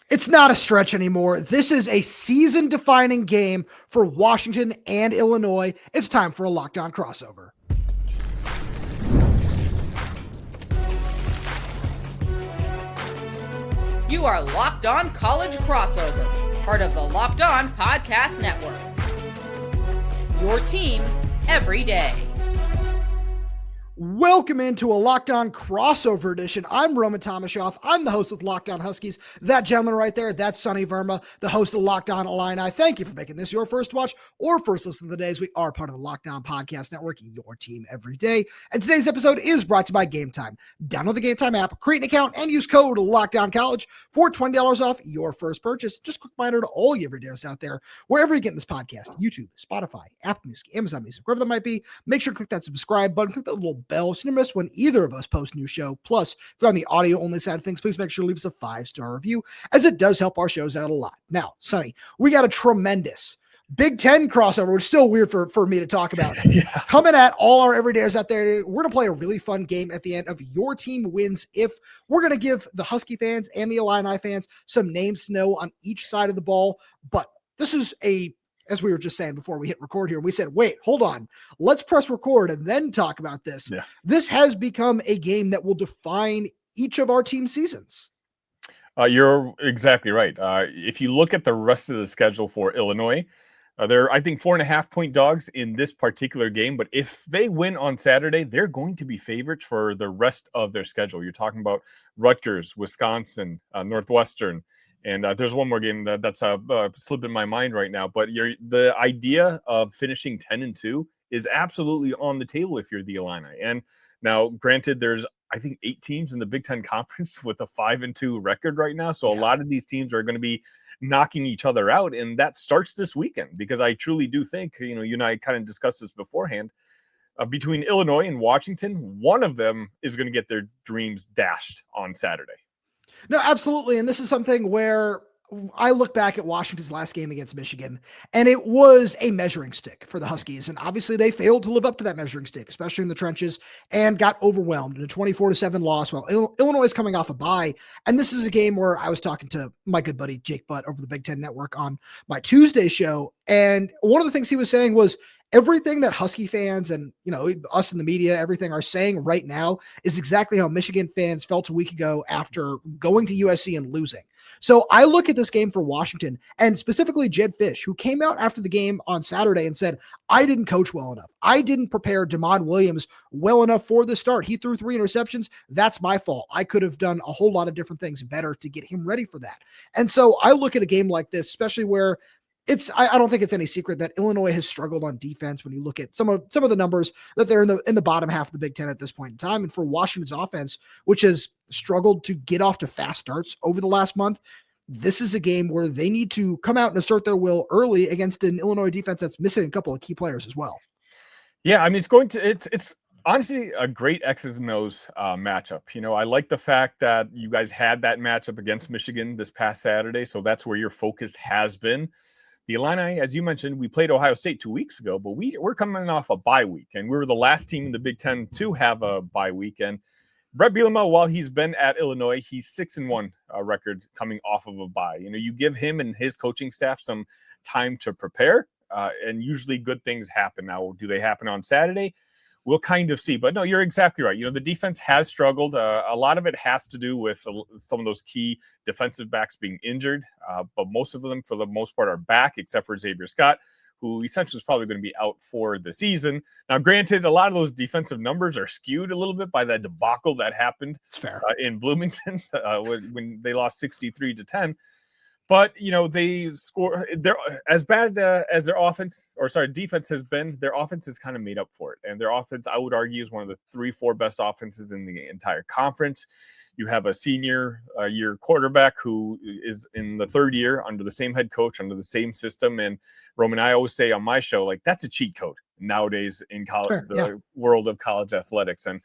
It's not a stretch anymore. This is a season-defining game for Washington and Illinois. It's time for a Locked On crossover. You are Locked On College Crossover, part of the Locked On Podcast Network. Your team every day. Welcome into a Locked On crossover edition. I'm Roman Tomashoff. I'm the host with Locked On Huskies. That gentleman right there, that's Sonny Verma, the host of Locked On Illini. Thank you for making this your first watch or first listen of the day, as we are part of the Locked On Podcast Network, your team every day. And today's episode is brought to you by Game Time. Download the Game Time app, create an account, and use code LOCKDOWNCollege for $20 off your first purchase. Just quick reminder to all you everydayers out there, wherever you get this podcast, YouTube, Spotify, Apple Music, Amazon Music, wherever that might be, make sure to click that subscribe button, click that little bell so you don't miss when either of us post a new show. Plus, if you're on the audio only side of things, please make sure to leave us a 5-star review, as it does help our shows out a lot. Now, Sonny, we got a tremendous Big Ten crossover, which is still weird for me to talk about. Coming at all our everydayers out there, we're going to play a really fun game at the end of Your Team Wins If. We're going to give the Husky fans and the Illini fans some names to know on each side of the ball, but this is as we were just saying before we hit record here, we said, wait, hold on, let's press record and then talk about this. Yeah. This has become a game that will define each of our team seasons. You're exactly right. If you look at the rest of the schedule for Illinois, they're, I think, 4.5-point dogs in this particular game. But if they win on Saturday, they're going to be favorites for the rest of their schedule. You're talking about Rutgers, Wisconsin, Northwestern. And there's one more game that's slipping my mind right now. But the idea of finishing 10-2 is absolutely on the table if you're the Illini. And now, granted, there's, I think, 8 teams in the Big Ten Conference with a 5-2 record right now. So a lot of these teams are going to be knocking each other out. And that starts this weekend, because I truly do think, you and I kind of discussed this beforehand, between Illinois and Washington, one of them is going to get their dreams dashed on Saturday. No, absolutely. And this is something where I look back at Washington's last game against Michigan, and it was a measuring stick for the Huskies. And obviously they failed to live up to that measuring stick, especially in the trenches, and got overwhelmed in a 24-7 loss while Illinois is coming off a bye. And this is a game where I was talking to my good buddy Jake Butt over the Big Ten Network on my Tuesday show. And one of the things he was saying was, everything that Husky fans and, us in the media, everything are saying right now is exactly how Michigan fans felt a week ago after going to USC and losing. So I look at this game for Washington, and specifically Jed Fish, who came out after the game on Saturday and said, I didn't coach well enough. I didn't prepare Damon Williams well enough for the start. He threw 3 interceptions. That's my fault. I could have done a whole lot of different things better to get him ready for that. And so I look at a game like this, especially where I don't think it's any secret that Illinois has struggled on defense when you look at some of the numbers that they're in the bottom half of the Big Ten at this point in time. And for Washington's offense, which has struggled to get off to fast starts over the last month, this is a game where they need to come out and assert their will early against an Illinois defense that's missing a couple of key players as well. Yeah, I mean, it's honestly a great X's and O's matchup. I like the fact that you guys had that matchup against Michigan this past Saturday, so that's where your focus has been. The Illini, as you mentioned, we played Ohio State 2 weeks ago, but we're coming off a bye week, and we were the last team in the Big Ten to have a bye week. And Bret Bielema, while he's been at Illinois, he's 6-1 record coming off of a bye. You give him and his coaching staff some time to prepare, and usually good things happen. Now, do they happen on Saturday? We'll kind of see. But no, you're exactly right. The defense has struggled. A lot of it has to do with some of those key defensive backs being injured. But most of them, for the most part, are back, except for Xavier Scott, who essentially is probably going to be out for the season. Now, granted, a lot of those defensive numbers are skewed a little bit by that debacle that happened in Bloomington when they lost 63-10. But, they score. They're as bad as their defense has been. Their offense has kind of made up for it. And their offense, I would argue, is one of the 3-4 best offenses in the entire conference. You have a senior year quarterback who is in the third year under the same head coach, under the same system. And Roman, I always say on my show, that's a cheat code nowadays in college, world of college athletics. And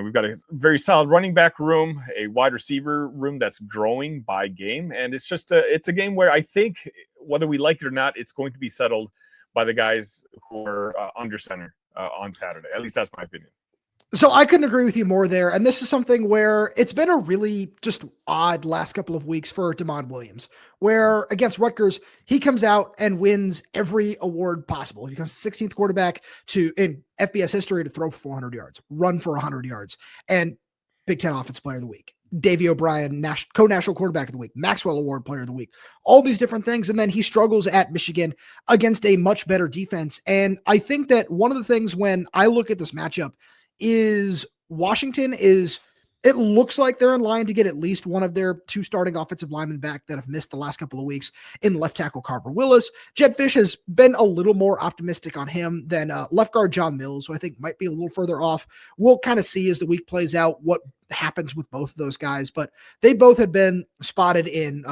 we've got a very solid running back room, a wide receiver room that's growing by game. And it's just it's a game where I think, whether we like it or not, it's going to be settled by the guys who are under center on Saturday. At least that's my opinion. So I couldn't agree with you more there. And this is something where it's been a really just odd last couple of weeks for Demond Williams, where against Rutgers, he comes out and wins every award possible. He becomes the 16th quarterback in FBS history to throw for 400 yards, run for 100 yards, and Big Ten Offensive Player of the Week. Davey O'Brien, co-national quarterback of the week, Maxwell Award player of the week, all these different things. And then he struggles at Michigan against a much better defense. And I think that one of the things when I look at this matchup is it looks like they're in line to get at least one of their two starting offensive linemen back that have missed the last couple of weeks in left tackle Carver Willis. Jed Fish has been a little more optimistic on him than left guard John Mills, who I think might be a little further off. We'll kind of see as the week plays out what happens with both of those guys, but they both had been spotted in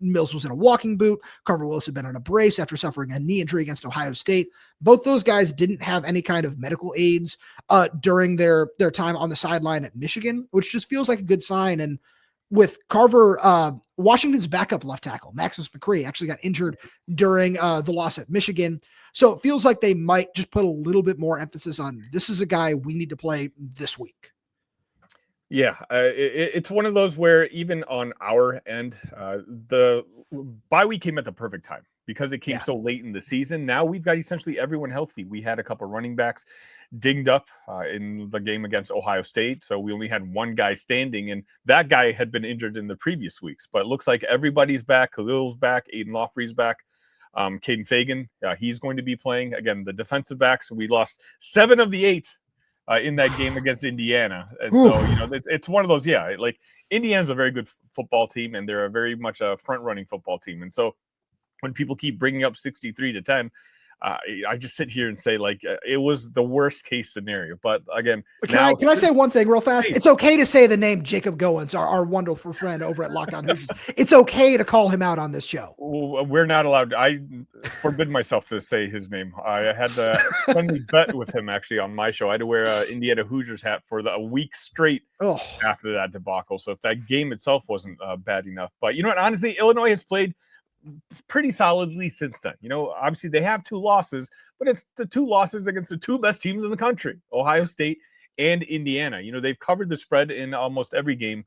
Mills was in a walking boot. Carver Willis had been on a brace after suffering a knee injury against Ohio State. Both those guys didn't have any kind of medical aids during their time on the sideline at Michigan, which just feels like a good sign. And with Carver, Washington's backup left tackle, Maximus McCree, actually got injured during the loss at Michigan. So it feels like they might just put a little bit more emphasis on this is a guy we need to play this week. Yeah, it's one of those where even on our end, the bye week came at the perfect time because it came so late in the season. Now we've got essentially everyone healthy. We had a couple of running backs dinged up in the game against Ohio State, so we only had one guy standing, and that guy had been injured in the previous weeks. But it looks like everybody's back. Khalil's back. Aiden Lawfrey's back. Caden Fagan, he's going to be playing. Again, the defensive backs, we lost 7 of the 8 in that game against Indiana. And so, it's one of those, like Indiana's a very good football team, and they're a very much a front-running football team. And so when people keep bringing up 63-10, I just sit here and say, like, it was the worst case scenario. But again, can I say one thing real fast? It's okay to say the name Jacob Goins, our wonderful friend over at Locked On Huskies. It's okay to call him out on this show. We're not allowed. I forbid myself to say his name. I had a friendly bet with him actually on my show. I had to wear an Indiana Hoosiers hat for a week straight after that debacle. So if that game itself wasn't bad enough, but you know what? Honestly, Illinois has played pretty solidly since then. Obviously they have 2 losses, but it's the 2 losses against the 2 best teams in the country, Ohio State and Indiana. They've covered the spread in almost every game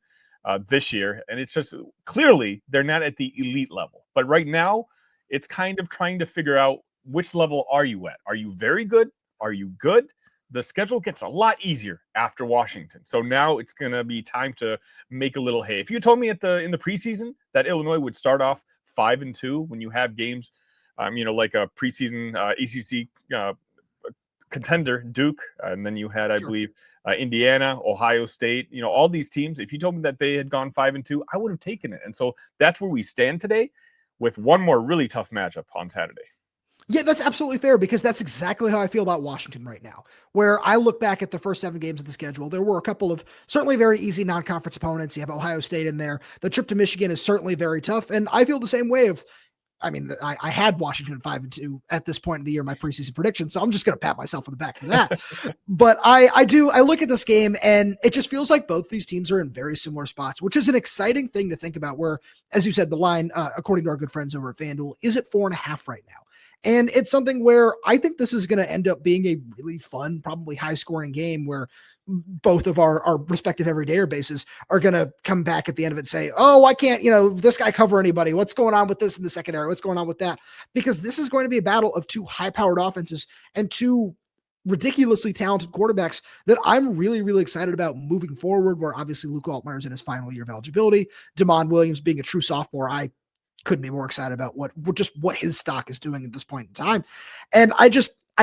this year, and it's just clearly they're not at the elite level. But right now, it's kind of trying to figure out which level are you at. Are you very good? Are you good? The schedule gets a lot easier after Washington. So now it's going to be time to make a little hay. If you told me in the preseason that Illinois would start off 5-2 when you have games, like a preseason ACC contender, Duke, and then you had, I believe, Indiana, Ohio State, all these teams. If you told me that they had gone 5-2, I would have taken it. And so that's where we stand today with one more really tough matchup on Saturday. Yeah, that's absolutely fair because that's exactly how I feel about Washington right now, where I look back at the first 7 games of the schedule. There were a couple of certainly very easy non-conference opponents. You have Ohio State in there. The trip to Michigan is certainly very tough. And I feel the same way I had Washington 5-2 at this point in the year, my preseason prediction. So I'm just going to pat myself on the back for that. But I look at this game and it just feels like both these teams are in very similar spots, which is an exciting thing to think about where, as you said, the line, according to our good friends over at FanDuel, is at 4.5 right now. And it's something where I think this is going to end up being a really fun, probably high scoring game where both of our respective everydayer bases are going to come back at the end of it and say, oh, why can't, this guy cover anybody? What's going on with this in the secondary? What's going on with that? Because this is going to be a battle of 2 high powered offenses and 2 ridiculously talented quarterbacks that I'm really, really excited about moving forward, where obviously Luke Altmyer is in his final year of eligibility. Demond Williams being a true sophomore, I couldn't be more excited about what his stock is doing at this point in time. And I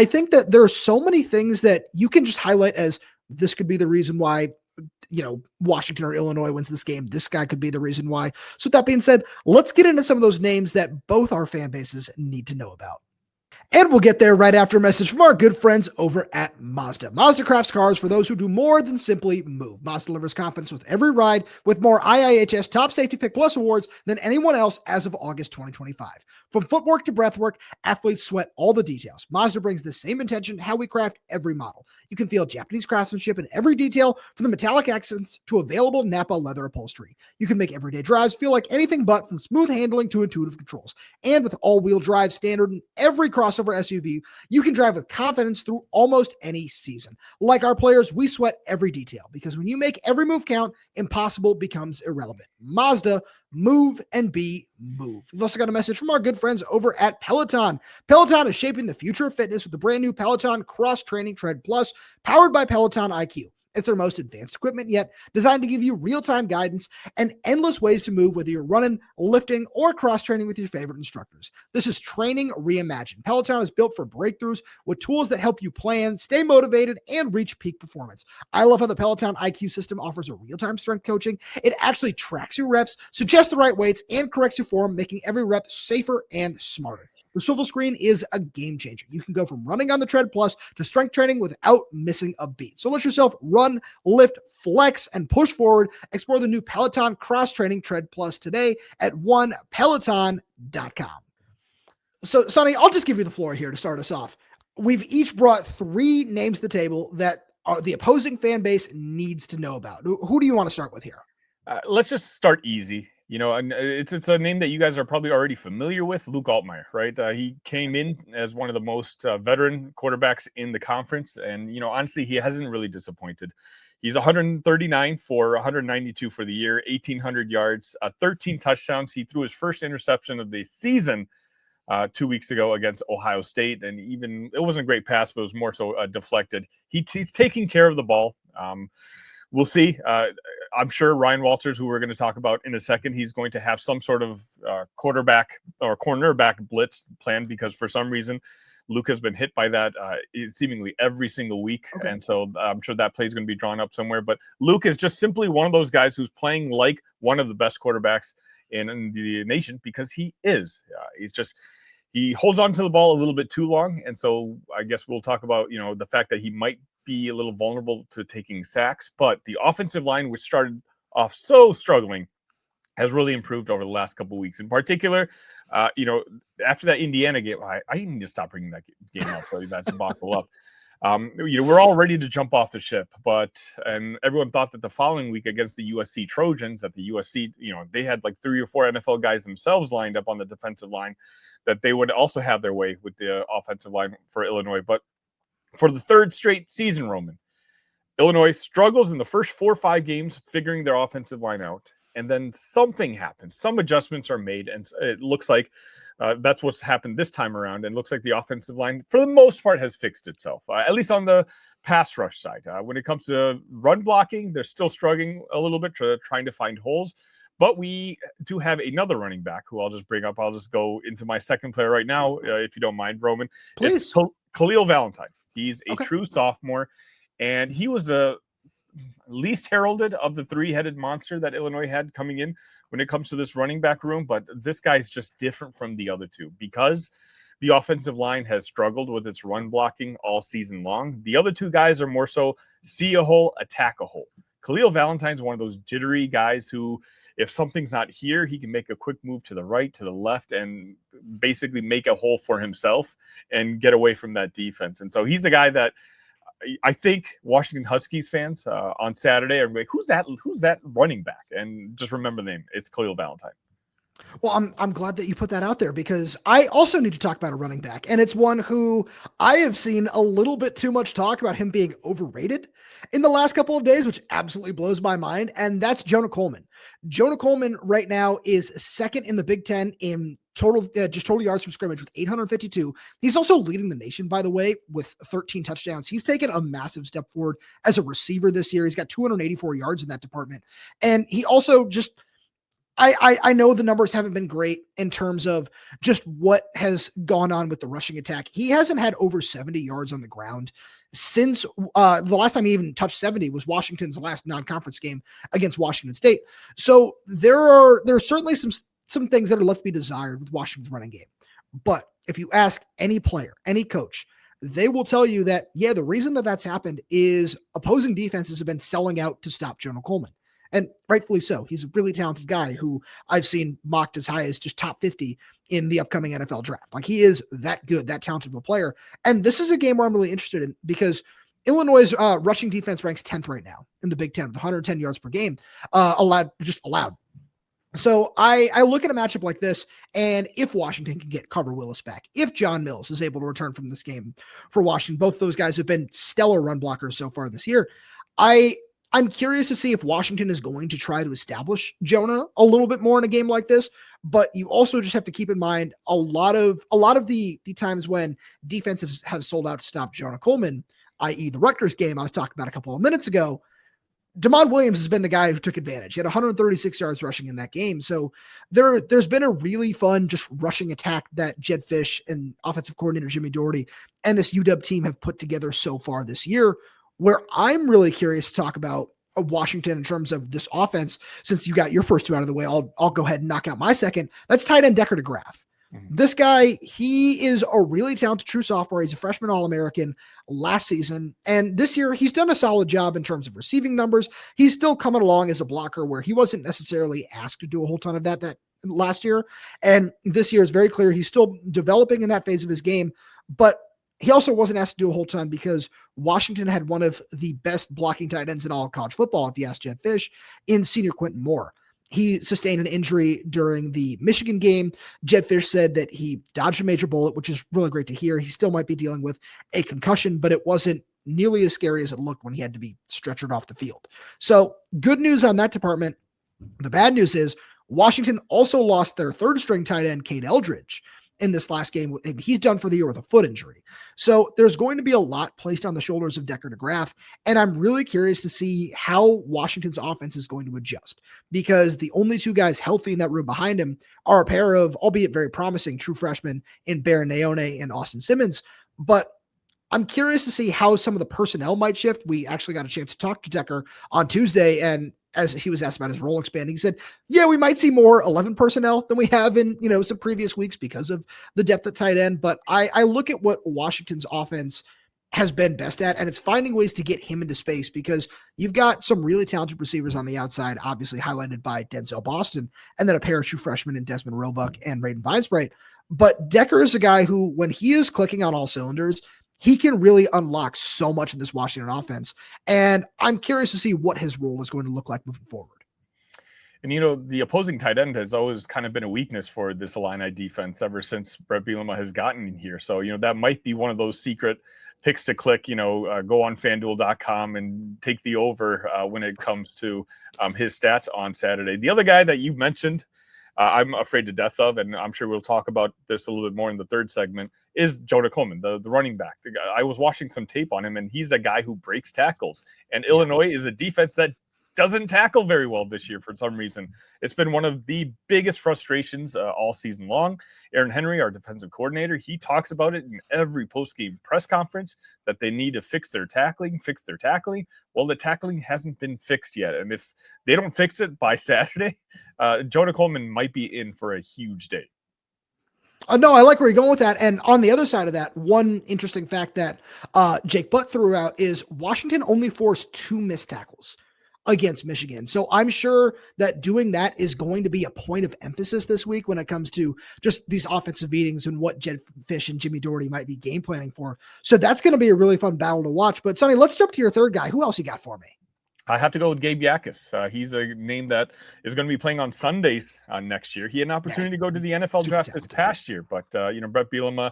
think that there are so many things that you can just highlight as this could be the reason why, Washington or Illinois wins this game. This guy could be the reason why. So with that being said, let's get into some of those names that both our fan bases need to know about. And we'll get there right after a message from our good friends over at Mazda. Mazda crafts cars for those who do more than simply move. Mazda delivers confidence with every ride with more IIHS Top Safety Pick Plus awards than anyone else as of August 2025. From footwork to breathwork, athletes sweat all the details. Mazda brings the same intention how we craft every model. You can feel Japanese craftsmanship in every detail, from the metallic accents to available Napa leather upholstery. You can make everyday drives feel like anything but, from smooth handling to intuitive controls. And with all-wheel drive standard in every crossover crossover SUV you can drive with confidence through almost any season. Like our players, we sweat every detail because when you make every move count, impossible becomes irrelevant. Mazda, move and be moved. We've also got a message from our good friends over at Peloton. Peloton is shaping the future of fitness with the brand new Peloton Cross Training Tread Plus, powered by Peloton IQ. It's their most advanced equipment yet, designed to give you real-time guidance and endless ways to move, whether you're running, lifting, or cross-training with your favorite instructors. This is training reimagined. Peloton is built for breakthroughs with tools that help you plan, stay motivated, and reach peak performance. I love how the Peloton IQ system offers a real-time strength coaching. It actually tracks your reps, suggests the right weights, and corrects your form, making every rep safer and smarter. The swivel screen is a game changer. You can go from running on the Tread Plus to strength training without missing a beat. So let yourself run, lift, flex, and push forward. Explore the new Peloton Cross Training Tread Plus today at onepeloton.com. So, Sonny, I'll just give you the floor here to start us off. We've each brought 3 names to the table that the opposing fan base needs to know about. Who do you want to start with here? Let's just start easy. And it's a name that you guys are probably already familiar with, Luke Altmyer, right? He came in as one of the most veteran quarterbacks in the conference. And, honestly, he hasn't really disappointed. He's 139 for 192 for the year, 1,800 yards, 13 touchdowns. He threw his first interception of the season 2 weeks ago against Ohio State. And even it wasn't a great pass, but it was more so deflected. He's taking care of the ball. We'll see. I'm sure Ryan Walters, who we're going to talk about in a second, he's going to have some sort of quarterback or cornerback blitz planned because for some reason Luke has been hit by that seemingly every single week. Okay. And so I'm sure that play is going to be drawn up somewhere. But Luke is just simply one of those guys who's playing like one of the best quarterbacks in the nation because he is. He holds on to the ball a little bit too long. And so I guess we'll talk about, the fact that he might be a little vulnerable to taking sacks, but the offensive line, which started off so struggling, has really improved over the last couple of weeks. In particular, after that Indiana game, I need to stop bringing that game up so that debacle up. We're all ready to jump off the ship, and everyone thought that the following week against the USC Trojans, that the USC, they had like 3 or 4 NFL guys themselves lined up on the defensive line, that they would also have their way with the offensive line for Illinois. But for the 3rd straight season, Roman, Illinois struggles in the first 4 or 5 games figuring their offensive line out. And then something happens. Some adjustments are made. And it looks like that's what's happened this time around. And it looks like the offensive line, for the most part, has fixed itself, at least on the pass rush side. When it comes to run blocking, they're still struggling a little bit trying to find holes. But we do have another running back who I'll just bring up. I'll just go into my second player right now, if you don't mind, Roman. Please. It's Khalil Valentine. He's a true sophomore, and he was the least heralded of the 3-headed monster that Illinois had coming in when it comes to this running back room. But this guy's just different from the other two because the offensive line has struggled with its run blocking all season long. The other 2 guys are more so see a hole, attack a hole. Khalil Valentine's one of those jittery guys who, if something's not here, he can make a quick move to the right, to the left, and basically make a hole for himself and get away from that defense. And so he's the guy that I think Washington Huskies fans on Saturday are like, who's that running back? And just remember the name. It's Khalil Valentine. Well, I'm glad that you put that out there because I also need to talk about a running back, and it's one who I have seen a little bit too much talk about him being overrated in the last couple of days, which absolutely blows my mind, and that's Jonah Coleman. Jonah Coleman right now is 2nd in the Big Ten in total yards from scrimmage with 852. He's also leading the nation, by the way, with 13 touchdowns. He's taken a massive step forward as a receiver this year. He's got 284 yards in that department, and he also just I know the numbers haven't been great in terms of just what has gone on with the rushing attack. He hasn't had over 70 yards on the ground since the last time he even touched 70 was Washington's last non-conference game against Washington State. So there are certainly some things that are left to be desired with Washington's running game. But if you ask any player, any coach, they will tell you that, yeah, the reason that that's happened is opposing defenses have been selling out to stop Jonah Coleman. And rightfully so. He's a really talented guy who I've seen mocked as high as just top 50 in the upcoming NFL draft. Like, he is that good, that talented of a player. And this is a game where I'm really interested in because Illinois' rushing defense ranks 10th right now in the Big Ten with 110 yards per game allowed. So I look at a matchup like this, and if Washington can get Carver Willis back, if John Mills is able to return from this game for Washington, both those guys have been stellar run blockers so far this year. I'm curious to see if Washington is going to try to establish Jonah a little bit more in a game like this. But you also just have to keep in mind a lot of the times when defenses have sold out to stop Jonah Coleman, i.e. the Rutgers game I was talking about a couple of minutes ago. Damon Williams has been the guy who took advantage. He had 136 yards rushing in that game. So there's been a really fun just rushing attack that Jed Fish and offensive coordinator Jimmy Doherty and this UW team have put together so far this year, where I'm really curious to talk about Washington in terms of this offense. Since you got your first two out of the way, I'll go ahead and knock out my second. That's tight end Decker DeGraff. This guy, he is a really talented true sophomore. He's a freshman All-American last season. And this year, he's done a solid job in terms of receiving numbers. He's still coming along as a blocker where he wasn't necessarily asked to do a whole ton of that last year. And this year is very clear he's still developing in that phase of his game. But he also wasn't asked to do a whole ton because Washington had one of the best blocking tight ends in all of college football, if you ask Jed Fish, in senior Quentin Moore. He sustained an injury during the Michigan game. Jed Fish said that he dodged a major bullet, which is really great to hear. He still might be dealing with a concussion, but it wasn't nearly as scary as it looked when he had to be stretchered off the field. So good news on that department. The bad news is Washington also lost their third string tight end, Cade Eldridge, in this last game, and he's done for the year with a foot injury. So there's going to be a lot placed on the shoulders of Decker DeGraff, and I'm really curious to see how Washington's offense is going to adjust, because the only two guys healthy in that room behind him are a pair of, albeit very promising, true freshmen in Baron Naone and Austin Simmons. But I'm curious to see how some of the personnel might shift. We actually got a chance to talk to Decker on Tuesday, and as he was asked about his role expanding, he said, yeah, we might see more 11 personnel than we have in, some previous weeks because of the depth at tight end. But I look at what Washington's offense has been best at, and it's finding ways to get him into space, because you've got some really talented receivers on the outside, obviously highlighted by Denzel Boston, and then a pair of true freshmen in Desmond Roebuck and Raiden Vinesbright. But Decker is a guy who, when he is clicking on all cylinders, he can really unlock so much in this Washington offense. And I'm curious to see what his role is going to look like moving forward. And, the opposing tight end has always kind of been a weakness for this Illini defense ever since Bret Bielema has gotten in here. So, that might be one of those secret picks to click, go on FanDuel.com and take the over when it comes to his stats on Saturday. The other guy that you mentioned, I'm afraid to death of, and I'm sure we'll talk about this a little bit more in the third segment, is Jonah Coleman, the running back. I was watching some tape on him, and he's a guy who breaks tackles. And Illinois is a defense that doesn't tackle very well this year for some reason. It's been one of the biggest frustrations all season long. Aaron Henry, our defensive coordinator, he talks about it in every post-game press conference that they need to fix their tackling. Well, the tackling hasn't been fixed yet. And if they don't fix it by Saturday, Jonah Coleman might be in for a huge day. No, I like where you're going with that. And on the other side of that, one interesting fact that Jake Butt threw out is Washington only forced 2 missed tackles against Michigan. So I'm sure that doing that is going to be a point of emphasis this week when it comes to just these offensive meetings and what Jed Fish and Jimmy Doherty might be game planning for. So that's going to be a really fun battle to watch. But Sonny, let's jump to your third guy. Who else you got for me? I have to go with Gabe Jacas. He's a name that is going to be playing on Sundays next year. He had an opportunity to go to the NFL draft this past year, but Bret Bielema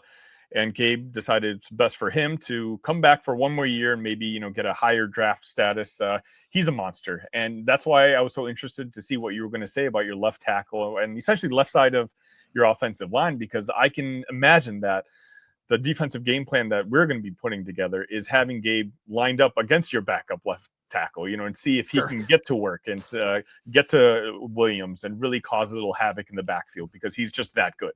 and Gabe decided it's best for him to come back for one more year and maybe, get a higher draft status. He's a monster. And that's why I was so interested to see what you were going to say about your left tackle and essentially left side of your offensive line, because I can imagine that the defensive game plan that we're going to be putting together is having Gabe lined up against your backup left tackle, and see if he can get to work and get to Williams and really cause a little havoc in the backfield, because he's just that good.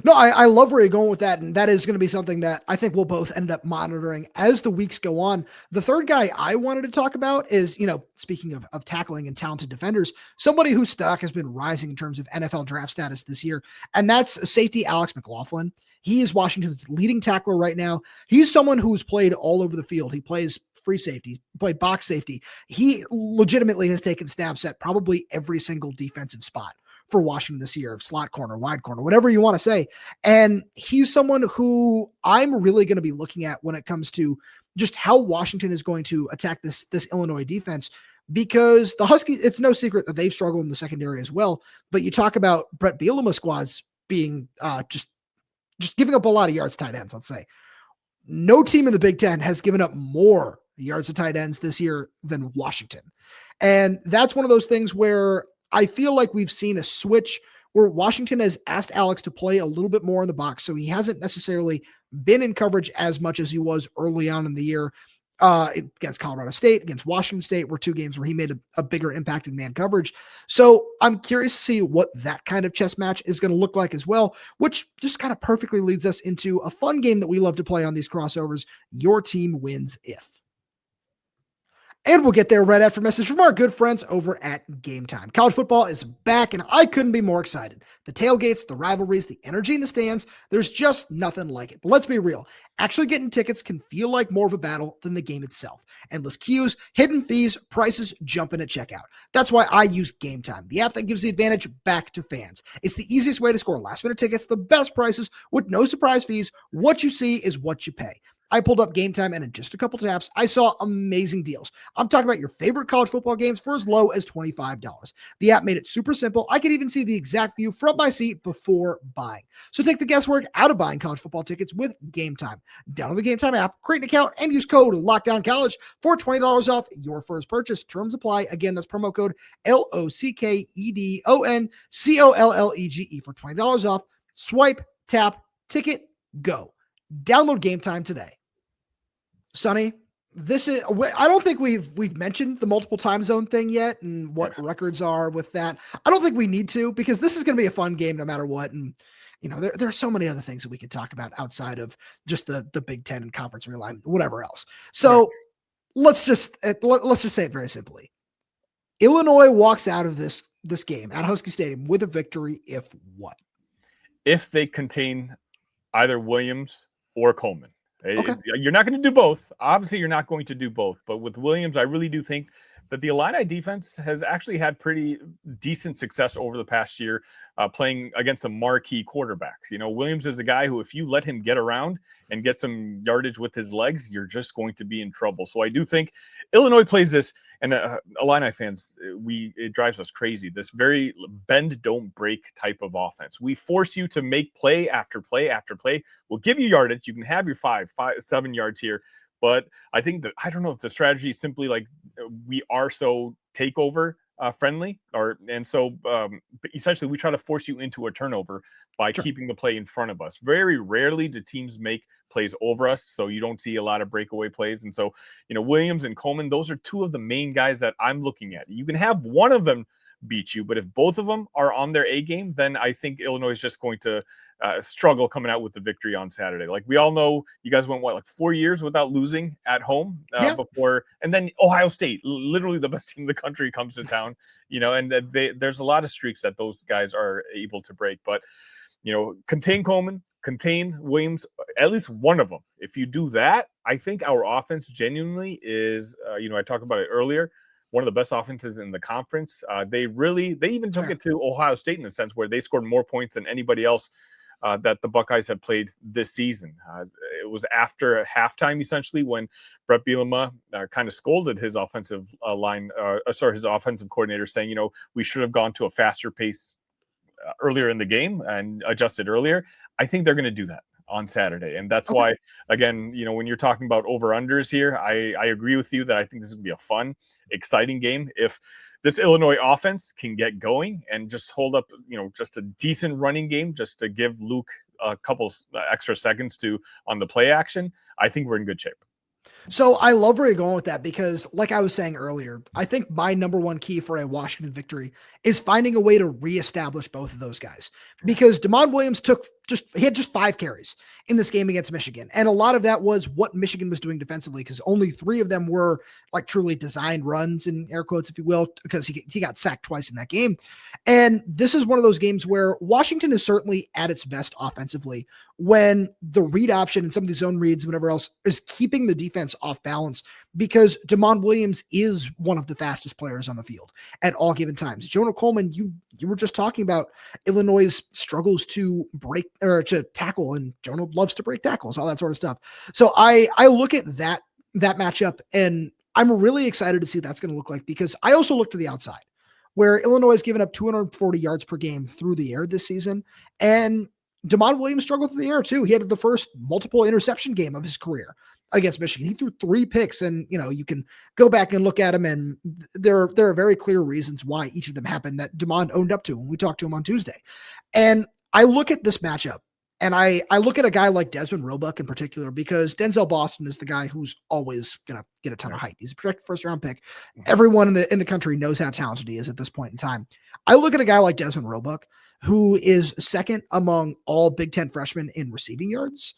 No, I love where you're going with that. And that is going to be something that I think we'll both end up monitoring as the weeks go on. The third guy I wanted to talk about is, speaking of tackling and talented defenders, somebody whose stock has been rising in terms of NFL draft status this year. And that's safety Alex McLaughlin. He is Washington's leading tackler right now. He's someone who's played all over the field. He plays free safety, played box safety. He legitimately has taken snaps at probably every single defensive spot for Washington this year, slot corner, wide corner, whatever you want to say. And he's someone who I'm really going to be looking at when it comes to just how Washington is going to attack this Illinois defense, because the Huskies, it's no secret that they've struggled in the secondary as well. But you talk about Bret Bielema squads being just giving up a lot of yards to tight ends, let's say. No team in the Big Ten has given up more yards to tight ends this year than Washington. And that's one of those things where I feel like we've seen a switch where Washington has asked Alex to play a little bit more in the box. So he hasn't necessarily been in coverage as much as he was early on in the year. Against Colorado State, against Washington State were two games where he made a bigger impact in man coverage. So I'm curious to see what that kind of chess match is going to look like as well, which just kind of perfectly leads us into a fun game that we love to play on these crossovers. Your team wins if. And we'll get there right after a message from our good friends over at Game Time. College football is back, and I couldn't be more excited. The tailgates, the rivalries, the energy in the stands, there's just nothing like it. But let's be real. Actually getting tickets can feel like more of a battle than the game itself. Endless queues, hidden fees, prices jumping at checkout. That's why I use Game Time, the app that gives the advantage back to fans. It's the easiest way to score last-minute tickets, the best prices, with no surprise fees. What you see is what you pay. I pulled up Game Time, and in just a couple taps, I saw amazing deals. I'm talking about your favorite college football games for as low as $25. The app made it super simple. I could even see the exact view from my seat before buying. So take the guesswork out of buying college football tickets with Game Time. Download the Game Time app, create an account, and use code LOCKDOWNCollege for $20 off your first purchase. Terms apply. Again, that's promo code LOCKEDONCOLLEGE for $20 off. Swipe, tap, ticket, go. Download Game Time today. Sonny, this is, I don't think we've mentioned the multiple time zone thing yet and what records are with that. I don't think we need to, because this is going to be a fun game no matter what. And, you know, there are so many other things that we could talk about outside of just the Big Ten and conference realignment, whatever else. So let's just say it very simply. Illinois walks out of this game at Husky Stadium with a victory if what? If they contain either Williams or Coleman. Okay. You're not going to do both. Obviously, you're not going to do both. But with Williams, I really do think that the Illini defense has actually had pretty decent success over the past year playing against the marquee quarterbacks. You know, Williams is a guy who, if you let him get around and get some yardage with his legs, you're just going to be in trouble. So I do think Illinois plays this, and Illini fans, it drives us crazy. This very bend, don't break type of offense. We force you to make play after play after play. We'll give you yardage. You can have your 7 yards here. But I think that, I don't know if the strategy is simply like we are so takeover friendly, and so essentially we try to force you into a turnover by keeping the play in front of us. Very rarely do teams make plays over us, so you don't see a lot of breakaway plays. And so, you know, Williams and Coleman, those are two of the main guys that I'm looking at. You can have one of them beat you, but if both of them are on their A game, then I think Illinois is just going to struggle coming out with the victory on Saturday. Like we all know, you guys went 4 years without losing at home before, and then Ohio State, literally the best team in the country, comes to town. You know, and there's a lot of streaks that those guys are able to break. But you know, contain Coleman, contain Williams, at least one of them. If you do that, I think our offense genuinely is. You know, I talked about it earlier. One of the best offenses in the conference. They even took it to Ohio State in a sense where they scored more points than anybody else that the Buckeyes have played this season. It was after halftime, essentially, when Bret Bielema kind of scolded his offensive his offensive coordinator, saying, you know, we should have gone to a faster pace earlier in the game and adjusted earlier. I think they're going to do that on Saturday. And that's why, again, you know, when you're talking about over-unders here, I agree with you that I think this would be a fun, exciting game. If this Illinois offense can get going and just hold up, you know, just a decent running game, just to give Luke a couple extra seconds on the play action, I think we're in good shape. So I love where you're going with that, because like I was saying earlier, I think my number one key for a Washington victory is finding a way to reestablish both of those guys, because Damon Williams had just 5 carries in this game against Michigan. And a lot of that was what Michigan was doing defensively, because only 3 of them were like truly designed runs, in air quotes, if you will, because he got sacked twice in that game. And this is one of those games where Washington is certainly at its best offensively when the read option and some of the zone reads and whatever else is keeping the defense off balance, because Damon Williams is one of the fastest players on the field at all given times. Jonah Coleman, you were just talking about Illinois' struggles to break or to tackle, and Jonah loves to break tackles, all that sort of stuff. So I look at that matchup, and I'm really excited to see what that's going to look like, because I also look to the outside, where Illinois has given up 240 yards per game through the air this season. And DeMond Williams struggled through the air too. He had the first multiple interception game of his career against Michigan. He threw 3 picks, and you can go back and look at him, and there are very clear reasons why each of them happened that DeMond owned up to when we talked to him on Tuesday. And I look at this matchup, and I look at a guy like Desmond Roebuck in particular, because Denzel Boston is the guy who's always going to get a ton of hype. He's a projected first-round pick. Everyone in the country knows how talented he is at this point in time. I look at a guy like Desmond Roebuck, who is second among all Big Ten freshmen in receiving yards.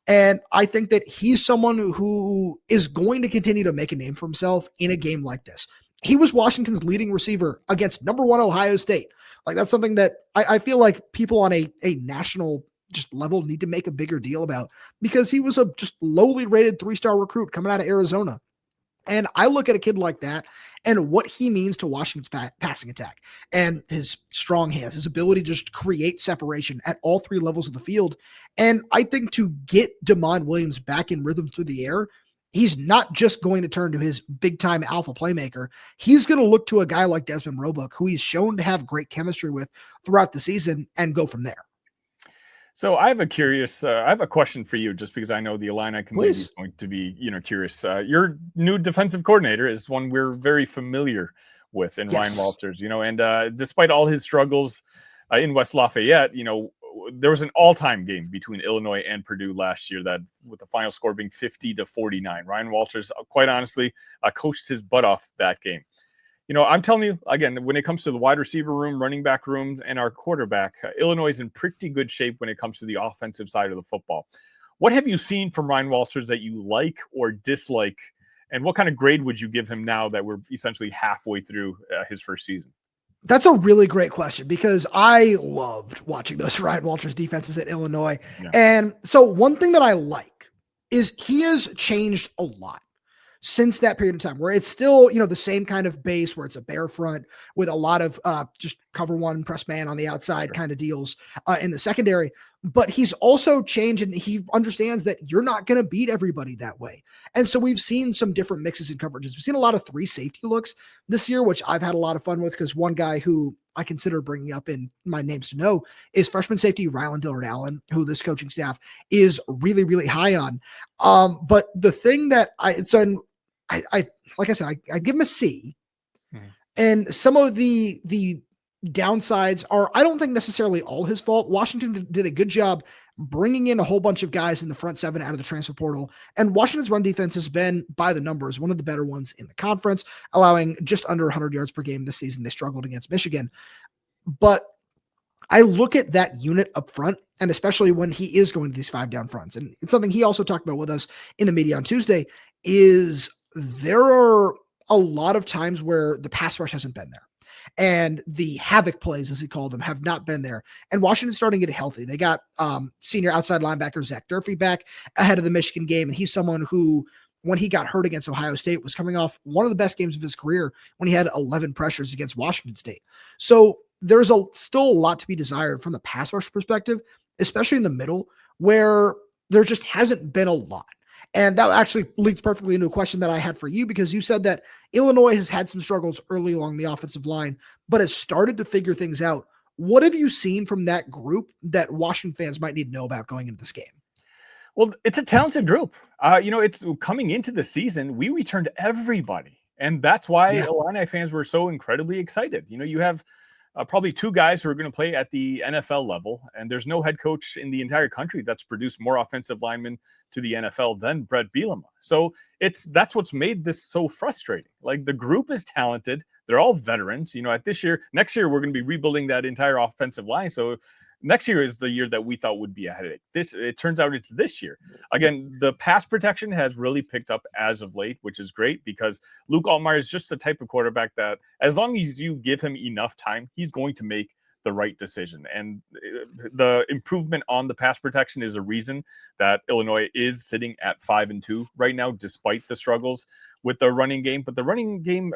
And I think that he's someone who is going to continue to make a name for himself in a game like this. He was Washington's leading receiver against number 1 Ohio State. Like, that's something that I feel like people on a national just level need to make a bigger deal about, because he was a just lowly rated 3-star recruit coming out of Arizona. And I look at a kid like that and what he means to Washington's passing attack, and his strong hands, his ability to just create separation at all 3 levels of the field. And I think to get DeMond Williams back in rhythm through the air, he's not just going to turn to his big-time alpha playmaker. He's going to look to a guy like Desmond Roebuck, who he's shown to have great chemistry with throughout the season, and go from there. So I have a question for you, just because I know the Illini community is going to be, curious. Your new defensive coordinator is one we're very familiar with in Ryan Walters, and despite all his struggles in West Lafayette, there was an all-time game between Illinois and Purdue last year that, with the final score being 50-49, Ryan Walters, quite honestly, coached his butt off that game. I'm telling you, again, when it comes to the wide receiver room, running back room, and our quarterback, Illinois is in pretty good shape when it comes to the offensive side of the football. What have you seen from Ryan Walters that you like or dislike, and what kind of grade would you give him now that we're essentially halfway through his first season? That's a really great question, because I loved watching those Ryan Walters defenses at Illinois. Yeah. And so one thing that I like is he has changed a lot since that period of time, where it's still, the same kind of base, where it's a bare front with a lot of just cover one, press man on the outside kind of deals in the secondary. But he's also changed, and he understands that you're not going to beat everybody that way. And so we've seen some different mixes and coverages. We've seen a lot of 3 safety looks this year, which I've had a lot of fun with, because one guy who I consider bringing up in my names to know is freshman safety Rylan Dillard-Allen, who this coaching staff is really, really high on. But the thing that I like I said, I give him a C. And some of the downsides are, I don't think necessarily all his fault. Washington did a good job bringing in a whole bunch of guys in the front 7 out of the transfer portal. And Washington's run defense has been, by the numbers, one of the better ones in the conference, allowing just under 100 yards per game this season. They struggled against Michigan. But I look at that unit up front, and especially when he is going to these 5 down fronts. And it's something he also talked about with us in the media on Tuesday, is there are a lot of times where the pass rush hasn't been there, and the havoc plays, as he called them, have not been there. And Washington's starting to get healthy. They got senior outside linebacker Zach Durfee back ahead of the Michigan game. And he's someone who, when he got hurt against Ohio State, was coming off one of the best games of his career when he had 11 pressures against Washington State. So there's still a lot to be desired from the pass rush perspective, especially in the middle, where there just hasn't been a lot. And that actually leads perfectly into a question that I had for you, because you said that Illinois has had some struggles early along the offensive line, but has started to figure things out. What have you seen from that group that Washington fans might need to know about going into this game? Well, it's a talented group. It's coming into the season, we returned everybody. And that's why Illini fans were so incredibly excited. You have probably 2 guys who are going to play at the NFL level, and there's no head coach in the entire country that's produced more offensive linemen to the NFL than Bret Bielema. So that's what's made this so frustrating. Like, the group is talented. They're all veterans. Next year, we're going to be rebuilding that entire offensive line. So next year is the year that we thought would be a headache. It turns out it's this year. Again, the pass protection has really picked up as of late, which is great, because Luke Altmyer is just the type of quarterback that, as long as you give him enough time, he's going to make the right decision. And the improvement on the pass protection is a reason that Illinois is sitting at 5-2 right now, despite the struggles with the running game. But the running game,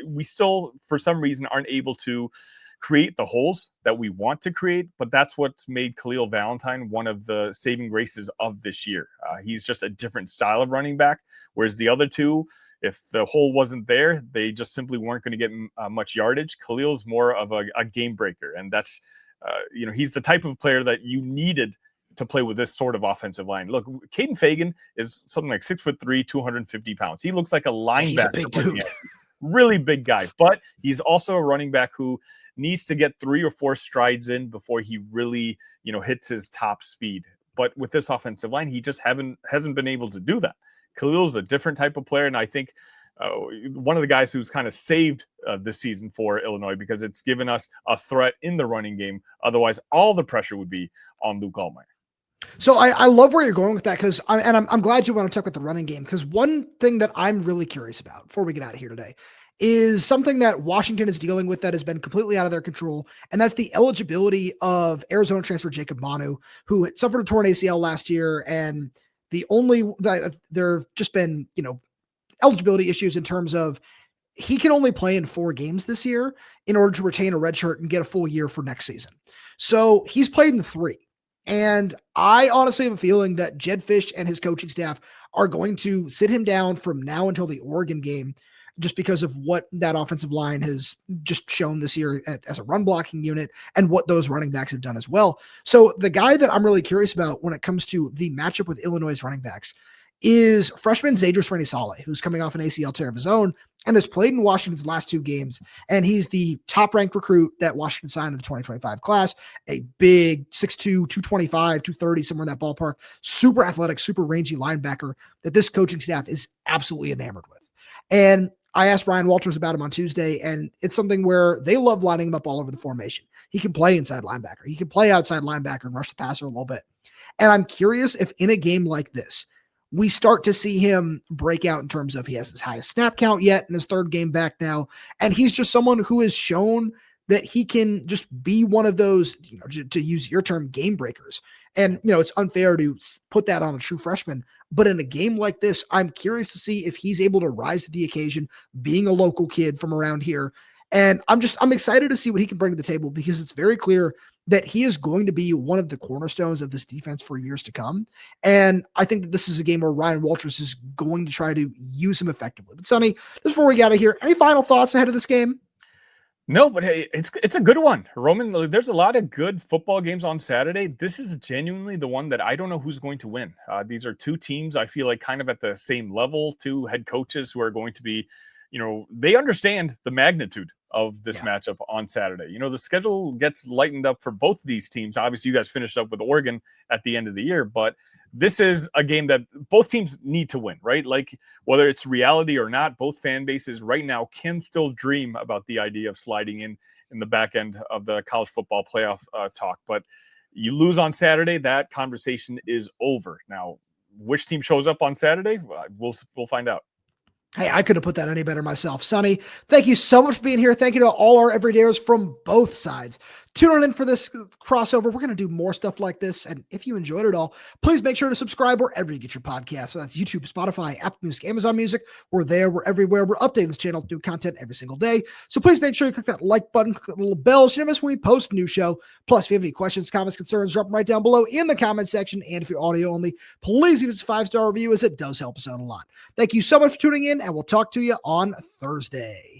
we still, for some reason, aren't able to create the holes that we want to create, but that's what's made Khalil Valentine one of the saving graces of this year. He's just a different style of running back, whereas the other 2, if the hole wasn't there, they just simply weren't going to get much yardage. Khalil's more of a game breaker, and that's he's the type of player that you needed to play with this sort of offensive line. Look, Caden Fagan is something like 6'3", 250 pounds. He looks like a linebacker. He's a big dude. Really big guy, but he's also a running back who needs to get 3 or 4 strides in before he really, hits his top speed. But with this offensive line, he just hasn't been able to do that. Khalil's a different type of player, and I think one of the guys who's kind of saved this season for Illinois, because it's given us a threat in the running game. Otherwise, all the pressure would be on Luke Altmyer. So I love where you're going with that, because I'm glad you want to talk about the running game, because one thing that I'm really curious about before we get out of here today is something that Washington is dealing with that has been completely out of their control, and that's the eligibility of Arizona transfer Jacob Manu, who suffered a torn ACL last year, and there have just been eligibility issues in terms of he can only play in 4 games this year in order to retain a red shirt and get a full year for next season. So he's played in 3. And I honestly have a feeling that Jed Fish and his coaching staff are going to sit him down from now until the Oregon game, just because of what that offensive line has just shown this year as a run blocking unit and what those running backs have done as well. So the guy that I'm really curious about when it comes to the matchup with Illinois' running backs is freshman Zadris Renisale, who's coming off an ACL tear of his own and has played in Washington's last 2 games. And he's the top-ranked recruit that Washington signed in the 2025 class, a big 6'2", 225, 230, somewhere in that ballpark, super athletic, super rangy linebacker that this coaching staff is absolutely enamored with. And I asked Ryan Walters about him on Tuesday, and it's something where they love lining him up all over the formation. He can play inside linebacker. He can play outside linebacker and rush the passer a little bit. And I'm curious if in a game like this, we start to see him break out in terms of he has his highest snap count yet in his 3rd game back now. And he's just someone who has shown that he can just be one of those, to use your term, game breakers. And, it's unfair to put that on a true freshman, but in a game like this, I'm curious to see if he's able to rise to the occasion, being a local kid from around here. And I'm excited to see what he can bring to the table, because it's very clear that he is going to be one of the cornerstones of this defense for years to come. And I think that this is a game where Ryan Walters is going to try to use him effectively. But Sonny, just before we get out of here, any final thoughts ahead of this game? No, but hey, it's a good one, Roman. There's a lot of good football games on Saturday. This is genuinely the one that I don't know who's going to win. These are 2 teams I feel like kind of at the same level, 2 head coaches who are going to be, they understand the magnitude of this matchup on Saturday. The schedule gets lightened up for both of these teams. Obviously, you guys finished up with Oregon at the end of the year, but this is a game that both teams need to win, right? Like, whether it's reality or not, both fan bases right now can still dream about the idea of sliding in the back end of the college football playoff talk. But you lose on Saturday, that conversation is over. Now, which team shows up on Saturday? We'll find out. Hey, I couldn't have put that any better myself. Sonny, thank you so much for being here. Thank you to all our everydayers from both sides. Tune in for this crossover. We're going to do more stuff like this. And if you enjoyed it all, please make sure to subscribe wherever you get your podcasts. So that's YouTube, Spotify, Apple Music, Amazon Music. We're there. We're everywhere. We're updating this channel to do content every single day. So please make sure you click that like button, click that little bell so you don't miss when we post a new show. Plus, if you have any questions, comments, concerns, drop them right down below in the comment section. And if you're audio only, please leave us a 5-star review, as it does help us out a lot. Thank you so much for tuning in, and we'll talk to you on Thursday.